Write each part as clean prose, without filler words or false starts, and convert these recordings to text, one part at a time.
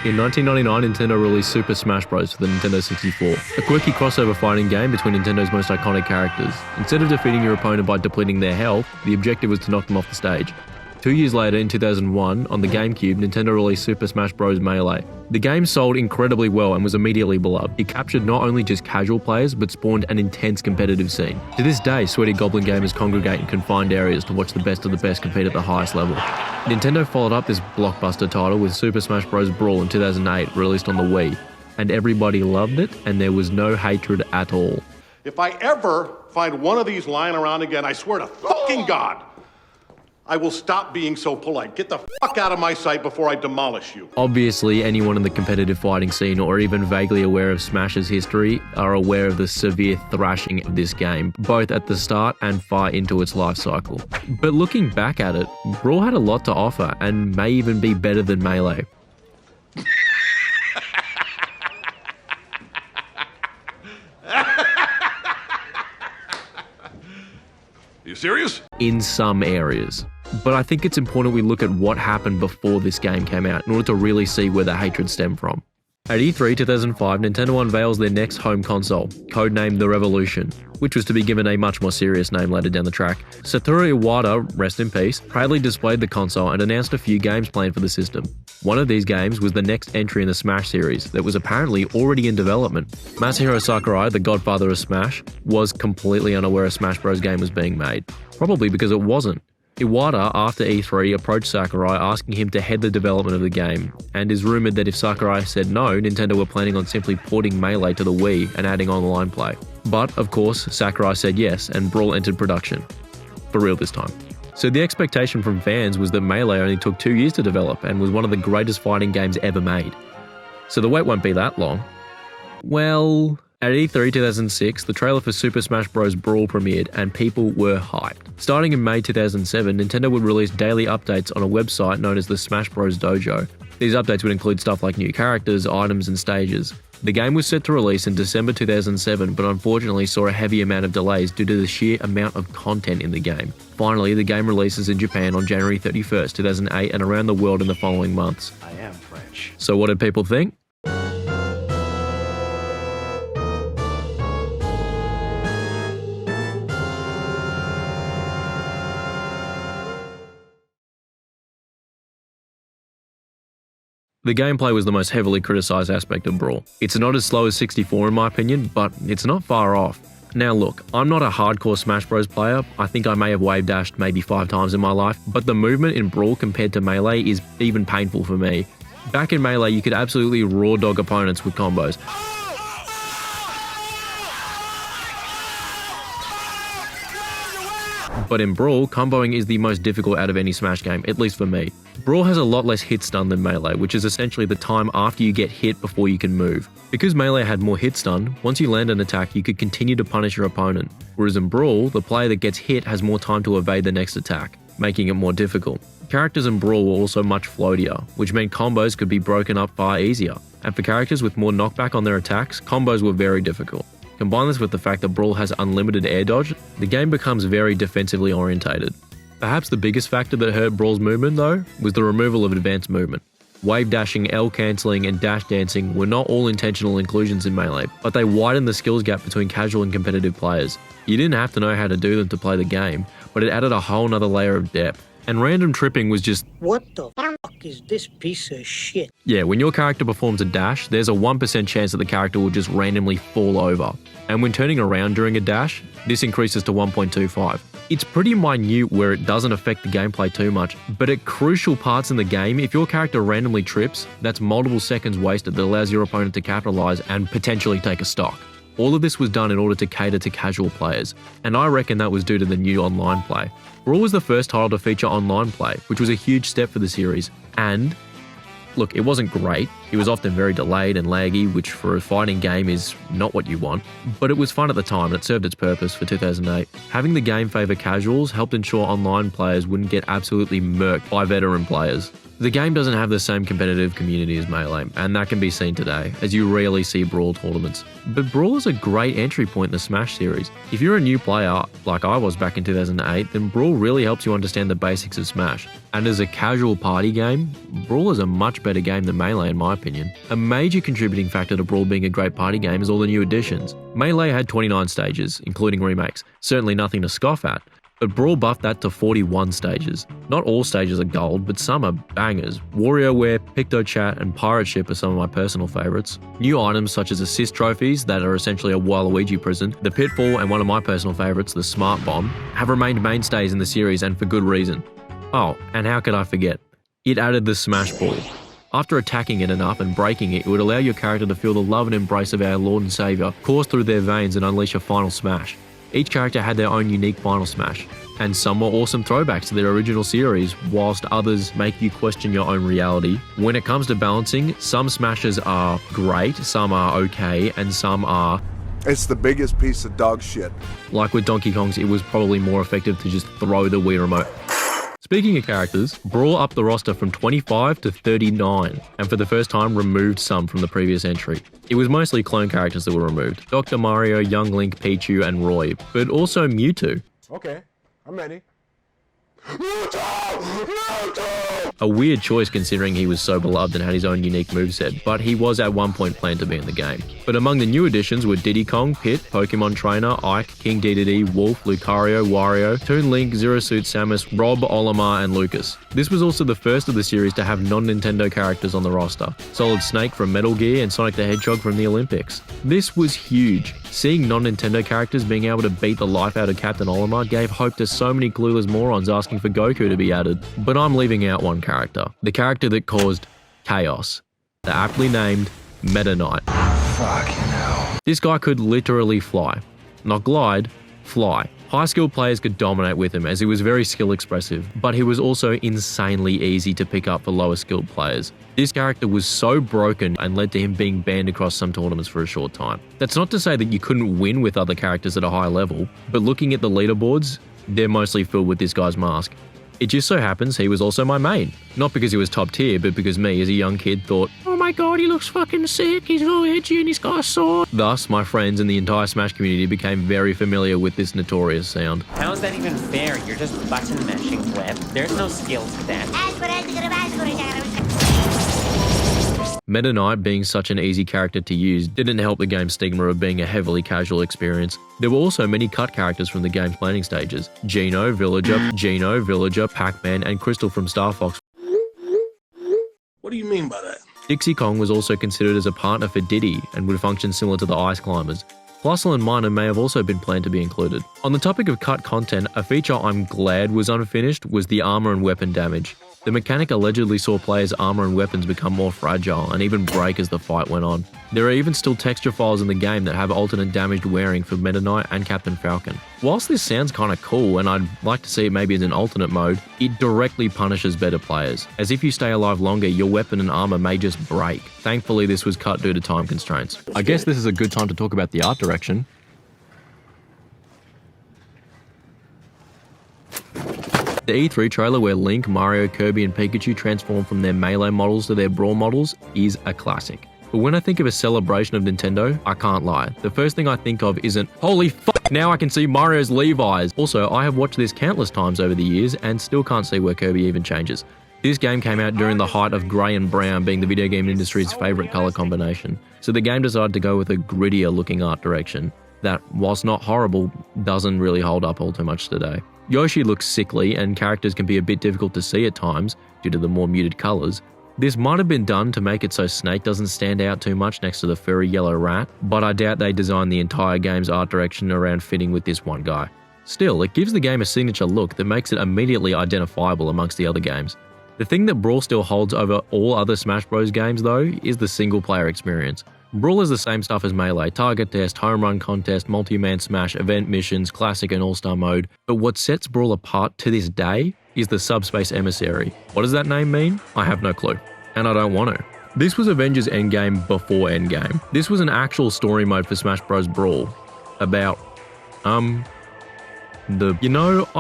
In 1999, Nintendo released Super Smash Bros. For the Nintendo 64, a quirky crossover fighting game between Nintendo's most iconic characters. Instead of defeating your opponent by depleting their health, the objective was to knock them off the stage. 2 years later, in 2001, on the GameCube, Nintendo released Super Smash Bros. Melee. The game sold incredibly well and was immediately beloved. It captured not only just casual players, but spawned an intense competitive scene. To this day, sweaty goblin gamers congregate in confined areas to watch the best of the best compete at the highest level. Nintendo followed up this blockbuster title with Super Smash Bros. Brawl in 2008, released on the Wii. And everybody loved it, and there was no hatred at all. If I ever find one of these lying around again, I swear to fucking God, I will stop being so polite. Get the fuck out of my sight before I demolish you. Obviously, anyone in the competitive fighting scene or even vaguely aware of Smash's history are aware of the severe thrashing of this game, both at the start and far into its life cycle. But looking back at it, Brawl had a lot to offer and may even be better than Melee. You serious? In some areas. But I think it's important we look at what happened before this game came out in order to really see where the hatred stemmed from. At E3 2005, Nintendo unveils their next home console, codenamed the Revolution, which was to be given a much more serious name later down the track. Satoru Iwata, rest in peace, proudly displayed the console and announced a few games planned for the system. One of these games was the next entry in the Smash series that was apparently already in development. Masahiro Sakurai, the godfather of Smash, was completely unaware a Smash Bros. Game was being made, probably because it wasn't. Iwata, after E3, approached Sakurai asking him to head the development of the game, and is rumoured that if Sakurai said no, Nintendo were planning on simply porting Melee to the Wii and adding online play. But, of course, Sakurai said yes, and Brawl entered production. For real this time. So the expectation from fans was that Melee only took 2 years to develop and was one of the greatest fighting games ever made. So the wait won't be that long. Well, at E3 2006, the trailer for Super Smash Bros. Brawl premiered and people were hyped. Starting in May 2007, Nintendo would release daily updates on a website known as the Smash Bros. Dojo. These updates would include stuff like new characters, items, and stages. The game was set to release in December 2007, but unfortunately saw a heavy amount of delays due to the sheer amount of content in the game. Finally, the game releases in Japan on January 31st, 2008, and around the world in the following months. I am French. So what did people think? The gameplay was the most heavily criticised aspect of Brawl. It's not as slow as 64 in my opinion, but it's not far off. Now look, I'm not a hardcore Smash Bros player, I think I may have wave dashed maybe 5 times in my life, but the movement in Brawl compared to Melee is even painful for me. Back in Melee you could absolutely raw dog opponents with combos. But in Brawl, comboing is the most difficult out of any Smash game, at least for me. Brawl has a lot less hit stun than Melee, which is essentially the time after you get hit before you can move. Because Melee had more hit stun, once you land an attack you could continue to punish your opponent, whereas in Brawl, the player that gets hit has more time to evade the next attack, making it more difficult. Characters in Brawl were also much floatier, which meant combos could be broken up far easier, and for characters with more knockback on their attacks, combos were very difficult. Combine this with the fact that Brawl has unlimited air dodge, the game becomes very defensively orientated. Perhaps the biggest factor that hurt Brawl's movement though, was the removal of advanced movement. Wave dashing, L cancelling, and dash dancing were not all intentional inclusions in Melee, but they widened the skills gap between casual and competitive players. You didn't have to know how to do them to play the game, but it added a whole nother layer of depth. And random tripping was just, what the fuck is this piece of shit? Yeah, when your character performs a dash, there's a 1% chance that the character will just randomly fall over. And when turning around during a dash, this increases to 1.25. It's pretty minute where it doesn't affect the gameplay too much, but at crucial parts in the game, if your character randomly trips, that's multiple seconds wasted that allows your opponent to capitalize and potentially take a stock. All of this was done in order to cater to casual players, and I reckon that was due to the new online play. Brawl was the first title to feature online play, which was a huge step for the series, and look, it wasn't great, it was often very delayed and laggy, which for a fighting game is not what you want, but it was fun at the time and it served its purpose for 2008. Having the game favour casuals helped ensure online players wouldn't get absolutely murked by veteran players. The game doesn't have the same competitive community as Melee, and that can be seen today, as you rarely see Brawl tournaments. But Brawl is a great entry point in the Smash series. If you're a new player, like I was back in 2008, then Brawl really helps you understand the basics of Smash. And as a casual party game, Brawl is a much better game than Melee in my opinion. A major contributing factor to Brawl being a great party game is all the new additions. Melee had 29 stages, including remakes, certainly nothing to scoff at. But Brawl buffed that to 41 stages. Not all stages are gold, but some are bangers. WarioWare, PictoChat, and Pirate Ship are some of my personal favourites. New items such as assist trophies that are essentially a Waluigi prison, the Pitfall, and one of my personal favourites, the Smart Bomb, have remained mainstays in the series and for good reason. Oh, and how could I forget? It added the Smash Ball. After attacking it enough and breaking it, it would allow your character to feel the love and embrace of our Lord and Saviour course through their veins and unleash a final smash. Each character had their own unique final smash, and some were awesome throwbacks to their original series, whilst others make you question your own reality. When it comes to balancing, some smashes are great, some are okay, and some are... It's the biggest piece of dog shit. Like with Donkey Kong's, it was probably more effective to just throw the Wii remote. Speaking of characters, Brawl upped the roster from 25 to 39, and for the first time removed some from the previous entry. It was mostly clone characters that were removed, Dr. Mario, Young Link, Pichu, and Roy, but also Mewtwo. Okay, I'm ready. A weird choice considering he was so beloved and had his own unique moveset, but he was at one point planned to be in the game. But among the new additions were Diddy Kong, Pit, Pokemon Trainer, Ike, King Dedede, Wolf, Lucario, Wario, Toon Link, Zero Suit Samus, Rob, Olimar, and Lucas. This was also the first of the series to have non-Nintendo characters on the roster. Solid Snake from Metal Gear and Sonic the Hedgehog from the Olympics. This was huge. Seeing non-Nintendo characters being able to beat the life out of Captain Olimar gave hope to so many clueless morons asking for Goku to be added. But I'm leaving out one character. The character that caused chaos. The aptly named Meta Knight. Fucking hell. This guy could literally fly. Not glide, fly. High skilled players could dominate with him as he was very skill expressive, but he was also insanely easy to pick up for lower skilled players. This character was so broken and led to him being banned across some tournaments for a short time. That's not to say that you couldn't win with other characters at a high level, but looking at the leaderboards, they're mostly filled with this guy's mask. It just so happens he was also my main. Not because he was top tier, but because me as a young kid thought, oh my god, he looks fucking sick, he's all edgy and he's got a sword. Thus, my friends and the entire Smash community became very familiar with this notorious sound. How is that even fair? You're just button mashing web. There's no skill to that. Meta Knight being such an easy character to use didn't help the game's stigma of being a heavily casual experience. There were also many cut characters from the game's planning stages. Geno, Villager, Pac-Man, and Crystal from Star Fox. What do you mean by that? Dixie Kong was also considered as a partner for Diddy and would function similar to the Ice Climbers. Plusle and Minor may have also been planned to be included. On the topic of cut content, a feature I'm glad was unfinished was the armor and weapon damage. The mechanic allegedly saw players' armor and weapons become more fragile and even break as the fight went on. There are even still texture files in the game that have alternate damaged wearing for Meta Knight and Captain Falcon. Whilst this sounds kinda cool and I'd like to see it maybe as an alternate mode, it directly punishes better players, as if you stay alive longer, your weapon and armor may just break. Thankfully this was cut due to time constraints. I guess this is a good time to talk about the art direction. The E3 trailer where Link, Mario, Kirby and Pikachu transform from their Melee models to their Brawl models is a classic. But when I think of a celebration of Nintendo, I can't lie. The first thing I think of isn't, holy fuck, now I can see Mario's Levi's. Also, I have watched this countless times over the years and still can't see where Kirby even changes. This game came out during the height of grey and brown being the video game industry's favourite colour combination. So the game decided to go with a grittier looking art direction that, whilst not horrible, doesn't really hold up all too much today. Yoshi looks sickly and characters can be a bit difficult to see at times due to the more muted colours. This might have been done to make it so Snake doesn't stand out too much next to the furry yellow rat, but I doubt they designed the entire game's art direction around fitting with this one guy. Still, it gives the game a signature look that makes it immediately identifiable amongst the other games. The thing that Brawl still holds over all other Smash Bros games though is the single player experience. Brawl is the same stuff as Melee, target test, home run contest, multi-man smash, event missions, classic and all-star mode, but what sets Brawl apart to this day is the Subspace Emissary. What does that name mean? I have no clue, and I don't want to. This was Avengers Endgame before Endgame. This was an actual story mode for Smash Bros. Brawl. About, I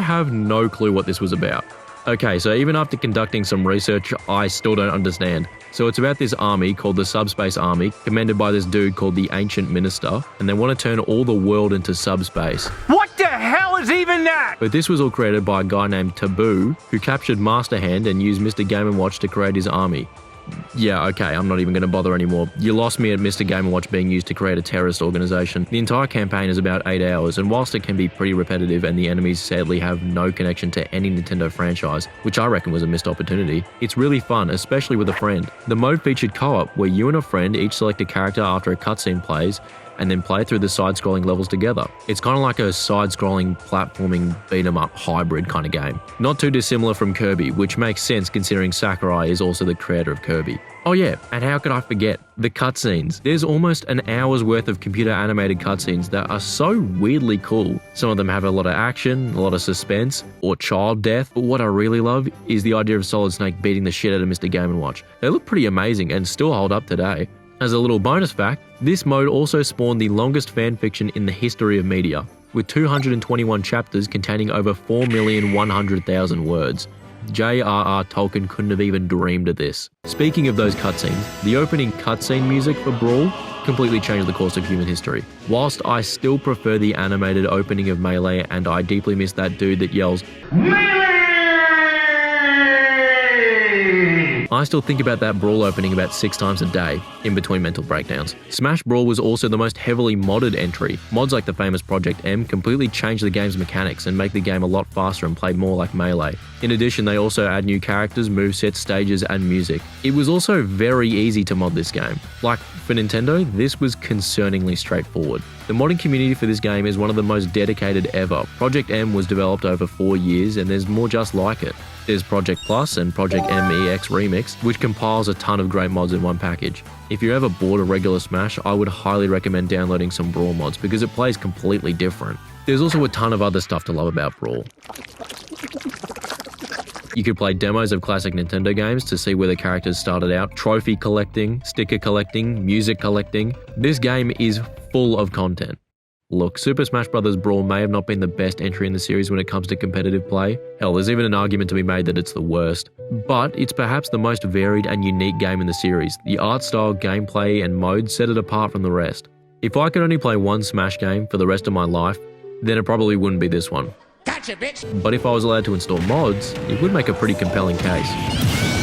have no clue what this was about. Okay, so even after conducting some research, I still don't understand. So it's about this army called the Subspace Army, commanded by this dude called the Ancient Minister, and they want to turn all the world into subspace. What the hell is even that? But this was all created by a guy named Taboo, who captured Master Hand and used Mr. Game & Watch to create his army. Yeah, okay, I'm not even going to bother anymore. You lost me at Mr. Game & Watch being used to create a terrorist organization. The entire campaign is about 8 hours, and whilst it can be pretty repetitive and the enemies sadly have no connection to any Nintendo franchise, which I reckon was a missed opportunity, it's really fun, especially with a friend. The mode featured co-op, where you and a friend each select a character after a cutscene plays, and then play through the side-scrolling levels together. It's kind of like a side-scrolling platforming beat-em-up hybrid kind of game. Not too dissimilar from Kirby, which makes sense considering Sakurai is also the creator of Kirby. Oh yeah, and how could I forget? The cutscenes. There's almost an hour's worth of computer-animated cutscenes that are so weirdly cool. Some of them have a lot of action, a lot of suspense, or child death, but what I really love is the idea of Solid Snake beating the shit out of Mr. Game & Watch. They look pretty amazing and still hold up today. As a little bonus fact, this mode also spawned the longest fanfiction in the history of media, with 221 chapters containing over 4,100,000 words. J.R.R. Tolkien couldn't have even dreamed of this. Speaking of those cutscenes, the opening cutscene music for Brawl completely changed the course of human history. Whilst I still prefer the animated opening of Melee, and I deeply miss that dude that yells, I still think about that Brawl opening about 6 times a day, in between mental breakdowns. Smash Brawl was also the most heavily modded entry. Mods like the famous Project M completely change the game's mechanics and make the game a lot faster and play more like Melee. In addition, they also add new characters, movesets, stages, and music. It was also very easy to mod this game. Like, for Nintendo, this was concerningly straightforward. The modding community for this game is one of the most dedicated ever. Project M was developed over 4 years, and there's more just like it. There's Project Plus and Project MEX Remix, which compiles a ton of great mods in one package. If you're ever bored of regular Smash, I would highly recommend downloading some Brawl mods because it plays completely different. There's also a ton of other stuff to love about Brawl. You could play demos of classic Nintendo games to see where the characters started out, trophy collecting, sticker collecting, music collecting. This game is full of content. Look, Super Smash Bros. Brawl may have not been the best entry in the series when it comes to competitive play. Hell, there's even an argument to be made that it's the worst. But it's perhaps the most varied and unique game in the series. The art style, gameplay, and modes set it apart from the rest. If I could only play one Smash game for the rest of my life, then it probably wouldn't be this one. Gotcha, bitch! But if I was allowed to install mods, it would make a pretty compelling case.